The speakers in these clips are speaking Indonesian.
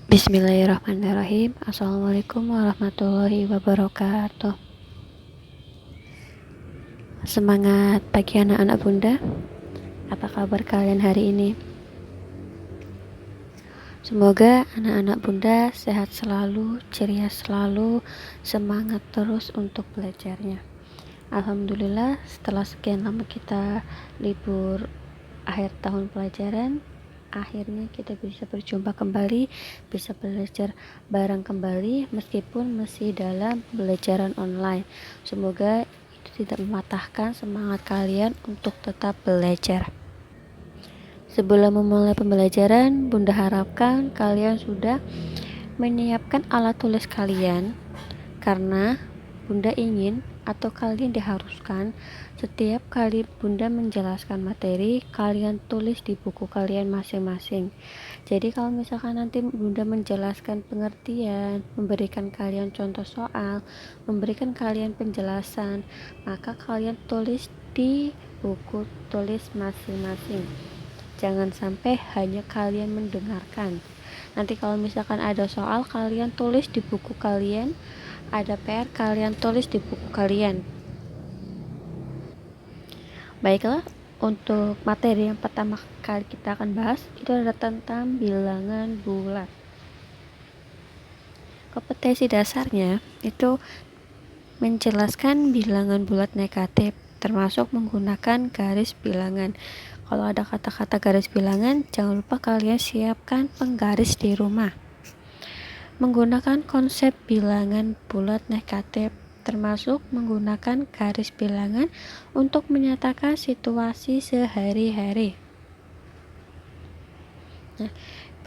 Bismillahirrahmanirrahim. Assalamualaikum warahmatullahi wabarakatuh. Semangat pagi anak-anak bunda. Apa kabar kalian hari ini? Semoga anak-anak bunda sehat selalu, ceria selalu, semangat terus untuk belajarnya. Alhamdulillah, setelah sekian lama kita libur akhir tahun pelajaran, akhirnya kita bisa berjumpa kembali, bisa belajar bareng kembali meskipun masih dalam pembelajaran online. Semoga itu tidak mematahkan semangat kalian untuk tetap belajar. Sebelum memulai pembelajaran, Bunda harapkan kalian sudah menyiapkan alat tulis kalian, karena Bunda ingin atau kalian diharuskan setiap kali Bunda menjelaskan materi, kalian tulis di buku kalian masing-masing. Jadi kalau misalkan nanti Bunda menjelaskan pengertian, memberikan kalian contoh soal, memberikan kalian penjelasan, maka kalian tulis di buku tulis masing-masing. Jangan sampai hanya kalian mendengarkan. Nanti kalau misalkan ada soal, kalian tulis di buku kalian, ada PR, kalian tulis di buku kalian. Baiklah, untuk materi yang pertama kali kita akan bahas itu adalah tentang bilangan bulat. Kompetensi dasarnya itu menjelaskan bilangan bulat negatif, termasuk menggunakan garis bilangan. Kalau ada kata-kata garis bilangan, jangan lupa kalian siapkan penggaris di rumah. Menggunakan konsep bilangan bulat negatif, termasuk menggunakan garis bilangan untuk menyatakan situasi sehari-hari. Nah,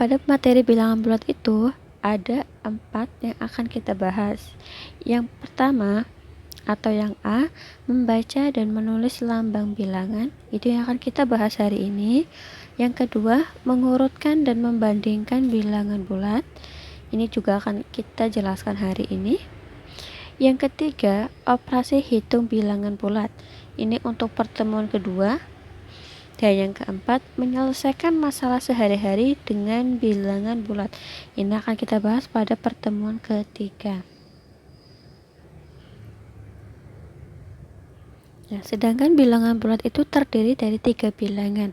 pada materi bilangan bulat itu ada 4 yang akan kita bahas. Yang pertama atau yang A, membaca dan menulis lambang bilangan, itu yang akan kita bahas hari ini. Yang kedua, mengurutkan dan membandingkan bilangan bulat, ini juga akan kita jelaskan hari ini. Yang ketiga, operasi hitung bilangan bulat, ini untuk pertemuan kedua. Dan yang keempat, menyelesaikan masalah sehari-hari dengan bilangan bulat, ini akan kita bahas pada pertemuan ketiga. Nah, sedangkan bilangan bulat itu terdiri dari 3 bilangan.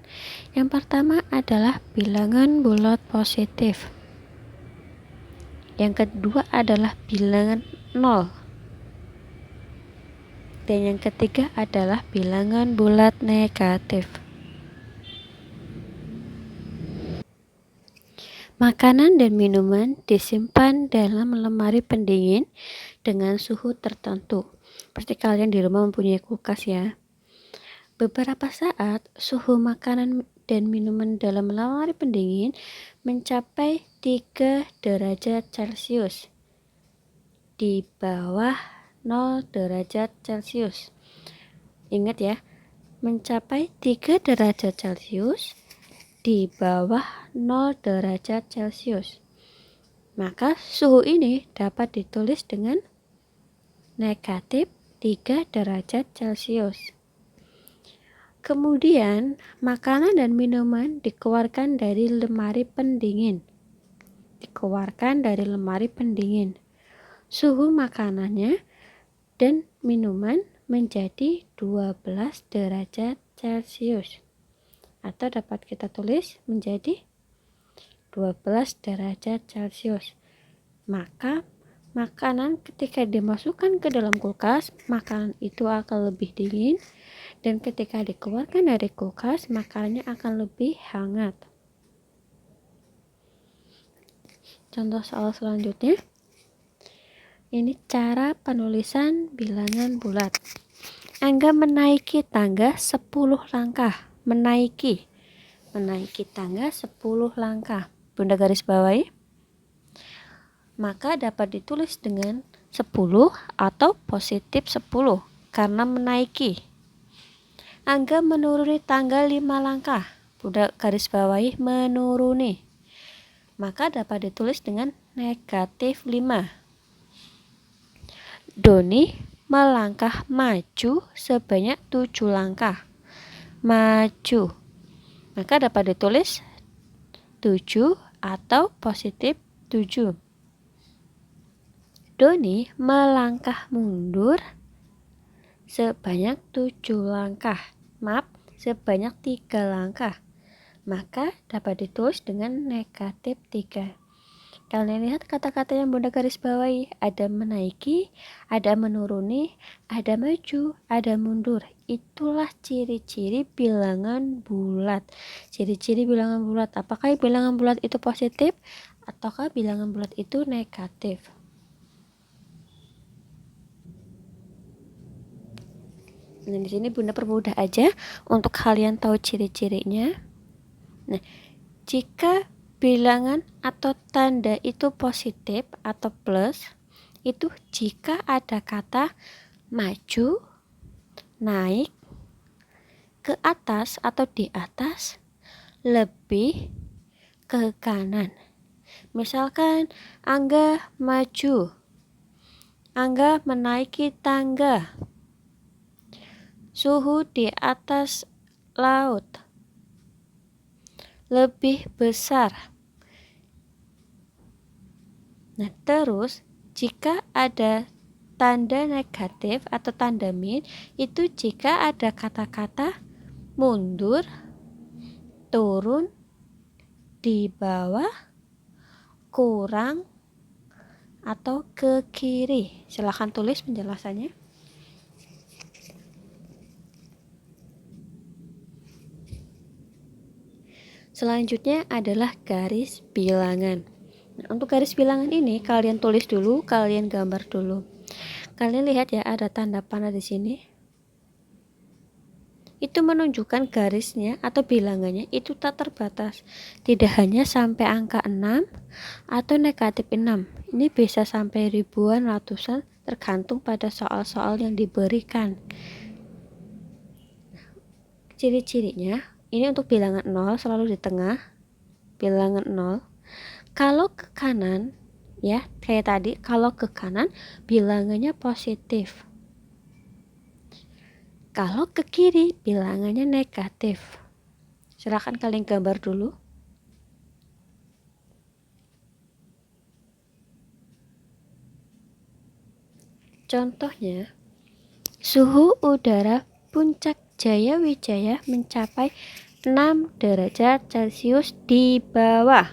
Yang pertama adalah bilangan bulat positif. Yang kedua adalah bilangan 0. Dan yang ketiga adalah bilangan bulat negatif. Makanan dan minuman disimpan dalam lemari pendingin dengan suhu tertentu. Seperti kalian di rumah mempunyai kulkas ya. Beberapa saat suhu makanan dan minuman dalam lemari pendingin mencapai 3 derajat Celcius, di bawah 0 derajat Celcius. Ingat ya, mencapai 3 derajat Celcius di bawah 0 derajat Celcius. Maka suhu ini dapat ditulis dengan negatif 3 derajat Celcius. Kemudian makanan dan minuman dikeluarkan dari lemari pendingin. Suhu makanannya dan minuman menjadi 12 derajat Celcius. Atau dapat kita tulis menjadi 12 derajat Celcius. Maka makanan ketika dimasukkan ke dalam kulkas, makanan itu akan lebih dingin, dan ketika dikeluarkan dari kulkas, makanannya akan lebih hangat. Contoh soal selanjutnya, ini cara penulisan bilangan bulat. Angga menaiki tangga 10 langkah. Menaiki tangga 10 langkah. Bunda garis bawahi. Maka dapat ditulis dengan 10 atau positif 10 karena menaiki. Angga menuruni tangga 5 langkah. Bunda garis bawahi menuruni. Maka dapat ditulis dengan negatif 5. Doni melangkah maju sebanyak 7 langkah. Maju. Maka dapat ditulis 7 atau positif 7. Doni melangkah mundur sebanyak 7 langkah. Maaf, sebanyak 3 langkah. Maka dapat ditulis dengan negatif 3. Kalian lihat kata-kata yang Bunda garis bawahi. Ada menaiki, ada menuruni, ada maju, ada mundur. Itulah ciri-ciri bilangan bulat. Ciri-ciri bilangan bulat. Apakah bilangan bulat itu positif ataukah bilangan bulat itu negatif? Nah, di sini Bunda permudah aja untuk kalian tahu ciri-cirinya. Nah, jika bilangan atau tanda itu positif atau plus, itu jika ada kata maju, naik, ke atas atau di atas, lebih, ke kanan. Misalkan Angga maju, Angga menaiki tangga, suhu di atas laut lebih besar. Nah, terus jika ada tanda negatif atau tanda min, itu jika ada kata-kata mundur, turun, di bawah, kurang, atau ke kiri. Silahkan tulis penjelasannya. Selanjutnya adalah garis bilangan. Nah, untuk garis bilangan ini kalian tulis dulu, kalian gambar dulu. Kalian lihat ya, ada tanda panah di sini. Itu menunjukkan garisnya atau bilangannya itu tak terbatas. Tidak hanya sampai angka 6 atau negatif 6. Ini bisa sampai ribuan, ratusan, tergantung pada soal-soal yang diberikan. Ciri-cirinya, ini untuk bilangan 0 selalu di tengah. Bilangan 0. Kalau ke kanan, ya kayak tadi, kalau ke kanan bilangannya positif. Kalau ke kiri bilangannya negatif. Silahkan kalian gambar dulu. Contohnya, suhu udara Puncak Jaya Wijaya mencapai 6 derajat Celcius di bawah.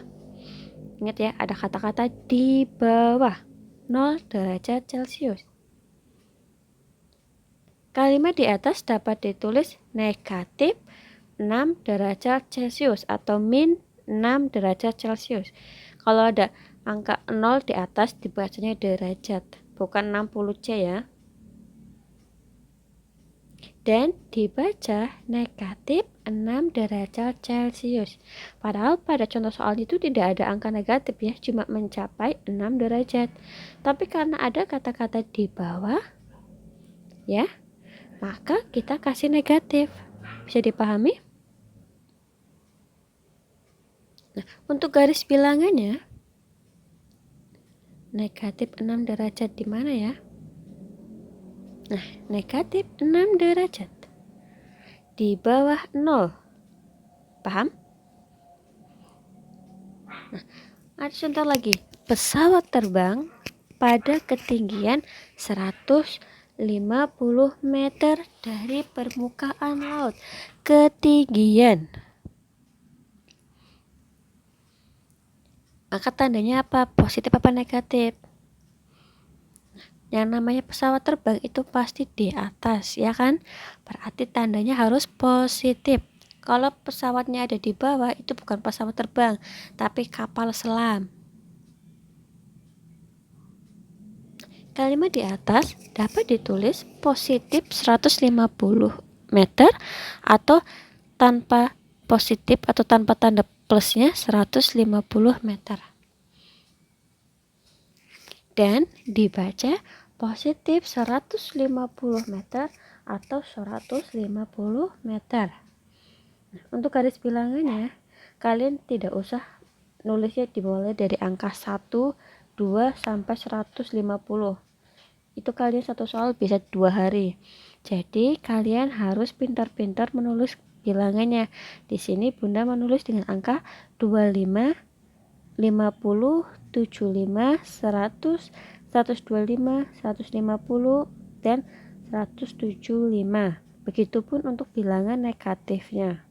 Ingat ya, ada kata-kata di bawah 0 derajat Celcius. Kalimat di atas dapat ditulis negatif 6 derajat Celcius atau min 6 derajat Celcius. Kalau ada angka 0 di atas dibacanya derajat, bukan 60C ya. Dan dibaca negatif 6 derajat Celcius. Padahal pada contoh soal itu tidak ada angka negatif ya, cuma mencapai 6 derajat. Tapi karena ada kata-kata di bawah, ya, maka kita kasih negatif. Bisa dipahami? Nah, untuk garis bilangannya, negatif 6 derajat di mana ya? Nah, negatif 6 derajat di bawah 0. Paham? Nah, ada contoh lagi. Pesawat terbang pada ketinggian 150 meter dari permukaan laut. Ketinggian. Maka tandanya apa? Positif apa negatif? Yang namanya pesawat terbang itu pasti di atas, ya kan? Berarti tandanya harus positif. Kalau pesawatnya ada di bawah, itu bukan pesawat terbang, tapi kapal selam. Kalimat di atas dapat ditulis positif 150 meter atau tanpa positif atau tanpa tanda plusnya 150 meter. Dan dibaca positif 150 meter atau 150 meter. Nah, untuk garis bilangannya, kalian tidak usah nulisnya dimulai dari angka 1, 2 sampai 150. Itu kalian satu soal bisa 2 hari. Jadi kalian harus pintar-pintar menulis bilangannya. Di sini Bunda menulis dengan angka 25, 50, 75, 100, 125, 150, dan 175. Begitupun untuk bilangan negatifnya.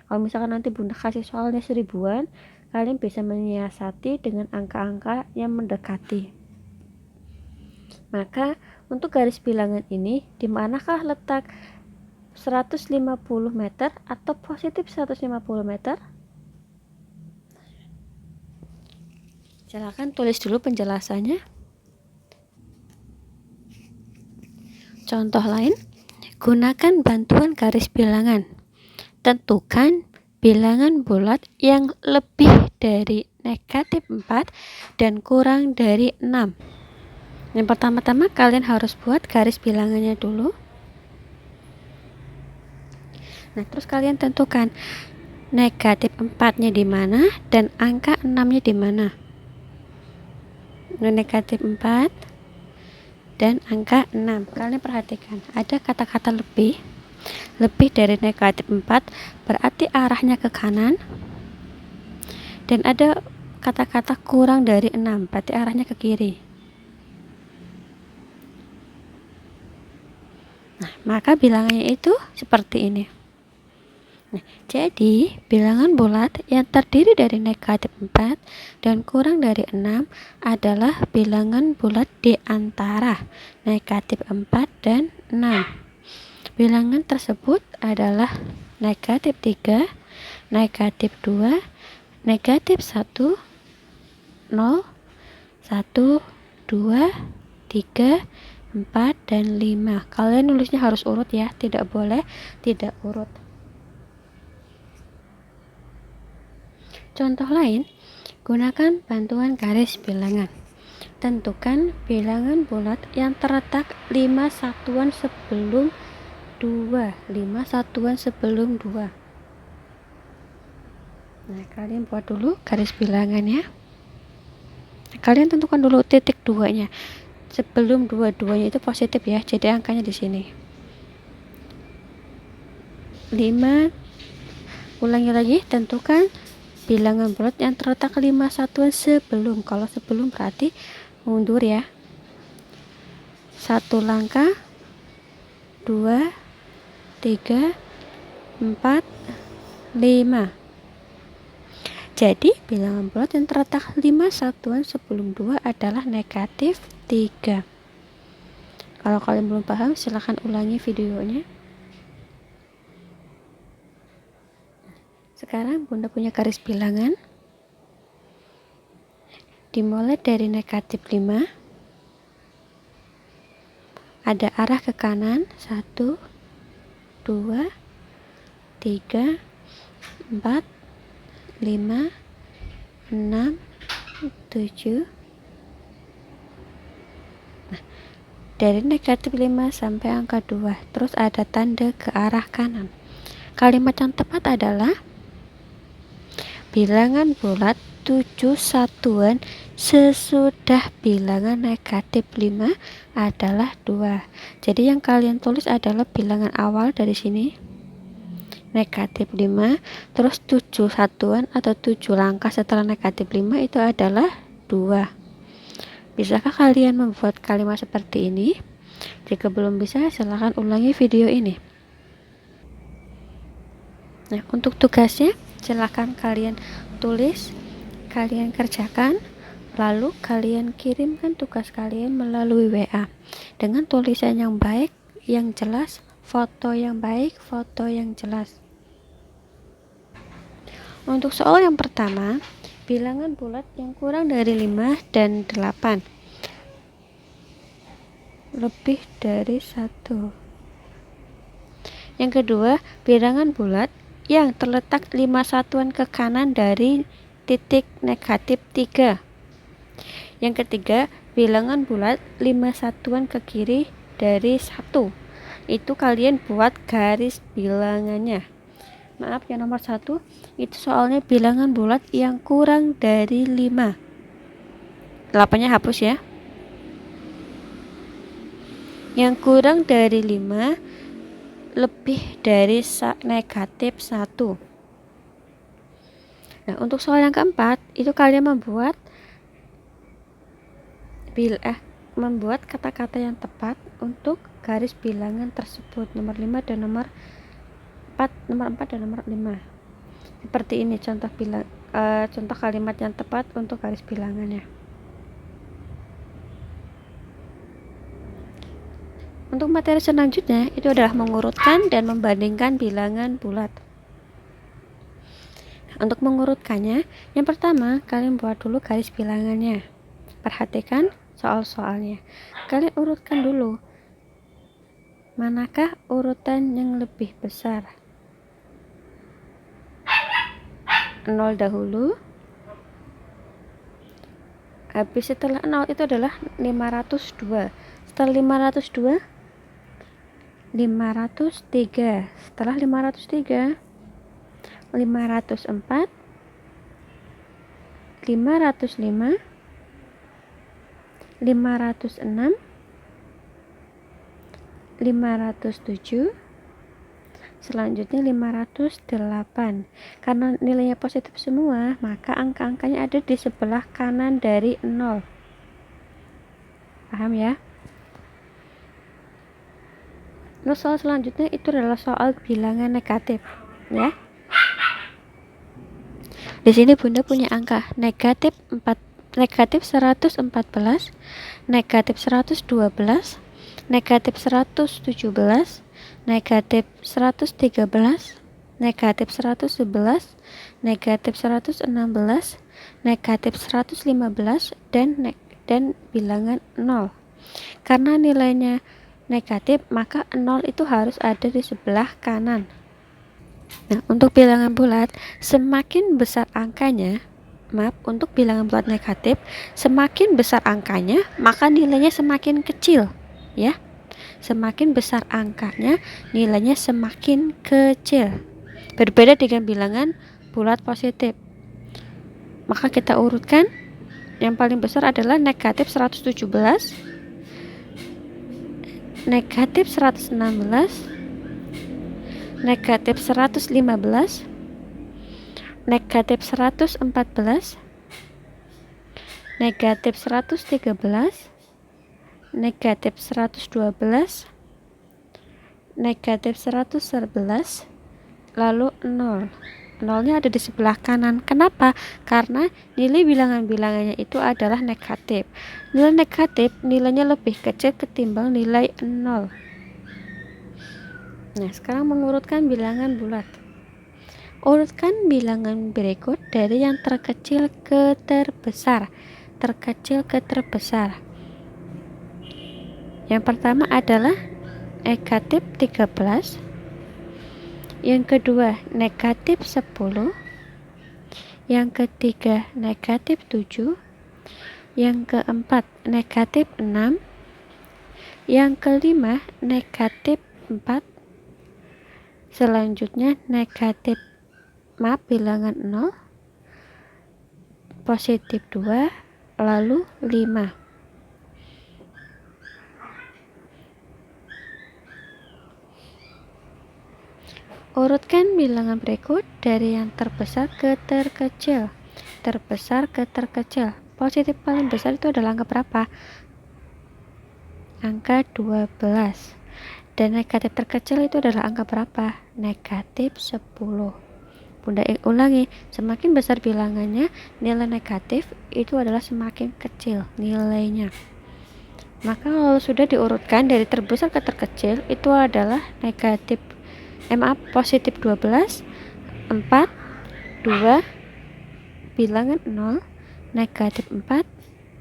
Kalau misalkan nanti Bunda kasih soalnya 1000-an, kalian bisa menyiasati dengan angka-angka yang mendekati. Maka untuk garis bilangan ini, di manakah letak 150 meter atau positif 150 meter? Silakan tulis dulu penjelasannya. Contoh lain, gunakan bantuan garis bilangan. Tentukan bilangan bulat yang lebih dari negatif 4 dan kurang dari 6. Yang pertama-tama kalian harus buat garis bilangannya dulu. Nah, terus kalian tentukan negatif 4-nya di mana dan angka 6-nya di mana. Negatif 4 dan angka 6. Kalian perhatikan, ada kata-kata lebih dari negatif 4 berarti arahnya ke kanan, dan ada kata-kata kurang dari 6 berarti arahnya ke kiri. Nah, maka bilangannya itu seperti ini. Nah, jadi bilangan bulat yang terdiri dari negatif 4 dan kurang dari 6 adalah bilangan bulat di antara negatif 4 dan 6. Bilangan tersebut adalah negatif 3, negatif 2, negatif 1, 0, 1, 2, 3, 4, dan 5. Kalian nulisnya harus urut ya, tidak boleh tidak urut. Contoh lain, gunakan bantuan garis bilangan. Tentukan bilangan bulat yang terletak 5 satuan sebelum 2. 5 satuan sebelum 2. Nah, kalian buat dulu garis bilangannya. Kalian tentukan dulu titik 2-nya. Sebelum 2-2-nya itu positif ya, jadi angkanya di sini. 5. Ulangi lagi, tentukan bilangan bulat yang terletak 5 satuan sebelum. Kalau sebelum berarti mundur ya. 1 langkah, 2, 3, 4, 5. Jadi bilangan bulat yang terletak 5 satuan sebelum 2 adalah negatif 3. Kalau kalian belum paham, silahkan ulangi videonya. Sekarang Bunda punya garis bilangan. Dimulai dari negatif 5. Ada arah ke kanan. 1, 2, 3, 4, 5, 6, 7. Nah, dari negatif 5 sampai angka 2. Terus ada tanda ke arah kanan. Kalimat yang tepat adalah bilangan bulat 7 satuan sesudah bilangan negatif 5 adalah 2. Jadi yang kalian tulis adalah bilangan awal dari sini negatif 5, terus 7 satuan atau 7 langkah setelah negatif 5 itu adalah 2. Bisakah kalian membuat kalimat seperti ini? Jika belum bisa, silahkan ulangi video ini. Nah, untuk tugasnya silahkan kalian tulis, kalian kerjakan, lalu kalian kirimkan tugas kalian melalui WA dengan tulisan yang baik, yang jelas, foto yang baik, foto yang jelas. Untuk soal yang pertama, bilangan bulat yang kurang dari 5 dan 8 lebih dari 1. Yang kedua, bilangan bulat yang terletak 5 satuan ke kanan dari titik negatif 3. Yang ketiga, bilangan bulat 5 satuan ke kiri dari 1. Itu kalian buat garis bilangannya. Maaf, yang nomor 1 itu soalnya bilangan bulat yang kurang dari 5. 8-nya hapus ya. Yang kurang dari 5 lebih dari negatif 1. Nah, untuk soal yang keempat, itu kalian membuat kata-kata yang tepat untuk garis bilangan tersebut, nomor 5 dan nomor 4 dan nomor 5. Seperti ini contoh kalimat yang tepat untuk garis bilangannya. Untuk materi selanjutnya itu adalah mengurutkan dan membandingkan bilangan bulat. Untuk mengurutkannya, yang pertama kalian buat dulu garis bilangannya. Perhatikan soal-soalnya. Kalian urutkan dulu. Manakah urutan yang lebih besar? 0 dahulu. Habis setelah 0 itu adalah 502. Setelah 502 503. Setelah 503 504 505 506 507, selanjutnya 508. Karena nilainya positif semua, maka angka-angkanya ada di sebelah kanan dari 0. Paham ya? Nah, soal selanjutnya itu adalah soal bilangan negatif, ya. Di sini Bunda punya angka negatif 114, negatif 112, negatif 117, negatif 113, negatif 111, negatif 116, negatif 115, dan bilangan 0. Karena nilainya negatif, maka 0 itu harus ada di sebelah kanan. Nah, untuk bilangan bulat, semakin besar angkanya, untuk bilangan bulat negatif, semakin besar angkanya, maka nilainya semakin kecil, ya. Semakin besar angkanya, nilainya semakin kecil. Berbeda dengan bilangan bulat positif. Maka kita urutkan. Yang paling besar adalah negatif 117, negatif 116, negatif 115, negatif 114, negatif 113, negatif 112, negatif 111, lalu 0. 0-nya ada di sebelah kanan. Kenapa? Karena nilai bilangan-bilangannya itu adalah negatif. Nilai negatif nilainya lebih kecil ketimbang nilai 0. Nah, sekarang mengurutkan bilangan bulat. Urutkan bilangan berikut dari yang terkecil ke terbesar. Terkecil ke terbesar. Yang pertama adalah negatif 13. Yang kedua negatif 10. Yang ketiga negatif 7. Yang keempat negatif 6. Yang kelima negatif 4. Selanjutnya bilangan 0, positif 2, lalu 5. Urutkan bilangan berikut dari yang terbesar ke terkecil. Terbesar ke terkecil. Positif paling besar itu adalah angka berapa? Angka 12. Dan negatif terkecil itu adalah angka berapa? Negatif 10. Bunda ulangi, semakin besar bilangannya, nilai negatif itu adalah semakin kecil nilainya. Maka kalau sudah diurutkan dari terbesar ke terkecil, itu adalah positif 12, 4, 2, bilangan 0, negatif 4,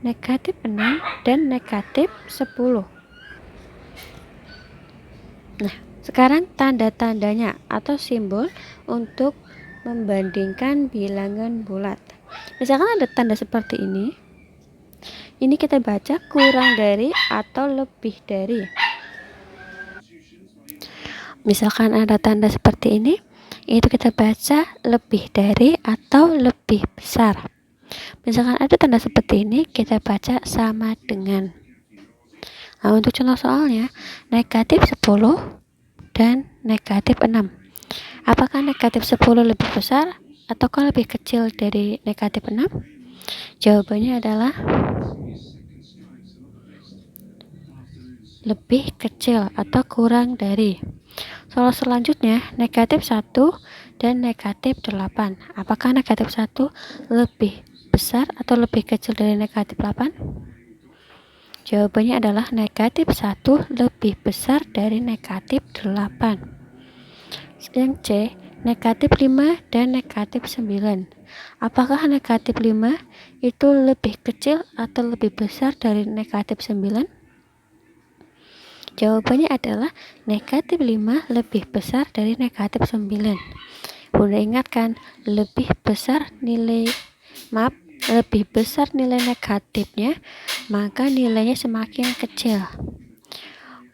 negatif 6, dan negatif 10. Nah, sekarang tanda-tandanya atau simbol untuk membandingkan bilangan bulat. Misalkan ada tanda seperti ini. Ini kita baca kurang dari atau lebih dari. Misalkan ada tanda seperti ini, itu kita baca lebih dari atau lebih besar. Misalkan ada tanda seperti ini, kita baca sama dengan. Nah, untuk contoh soalnya, negatif 10 dan negatif 6. Apakah negatif 10 lebih besar ataukah lebih kecil dari negatif 6? Jawabannya adalah lebih kecil atau kurang dari. Soal selanjutnya, negatif 1 dan negatif 8. Apakah negatif 1 lebih besar atau lebih kecil dari negatif 8? Jawabannya adalah negatif 1 lebih besar dari negatif 8. Yang C, negatif 5 dan negatif 9. Apakah negatif 5 itu lebih kecil atau lebih besar dari negatif 9? Jawabannya adalah negatif 5 lebih besar dari negatif 9. Bunda ingatkan, lebih besar nilai negatifnya, maka nilainya semakin kecil.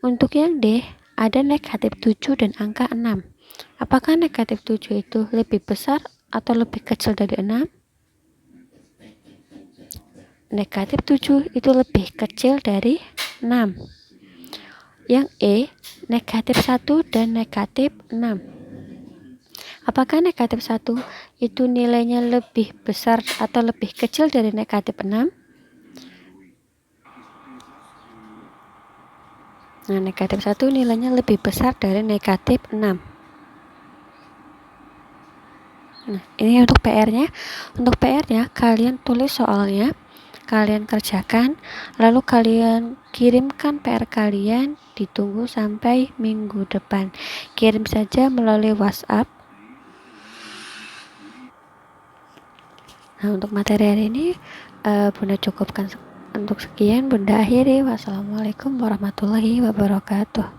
Untuk yang D, ada negatif 7 dan angka 6. Apakah negatif 7 itu lebih besar atau lebih kecil dari 6? Negatif 7 itu lebih kecil dari 6. Yang E, negatif 1 dan negatif 6. Apakah negatif 1 itu nilainya lebih besar atau lebih kecil dari negatif 6? Nah, negatif 1 nilainya lebih besar dari negatif 6. Nah, ini untuk PR-nya. Untuk PR-nya, kalian tulis soalnya, kalian kerjakan, lalu kalian kirimkan PR kalian, ditunggu sampai minggu depan. Kirim saja melalui WhatsApp. Nah, untuk materi hari ini Bunda cukupkan untuk sekian. Bunda akhiri. Wassalamualaikum warahmatullahi wabarakatuh.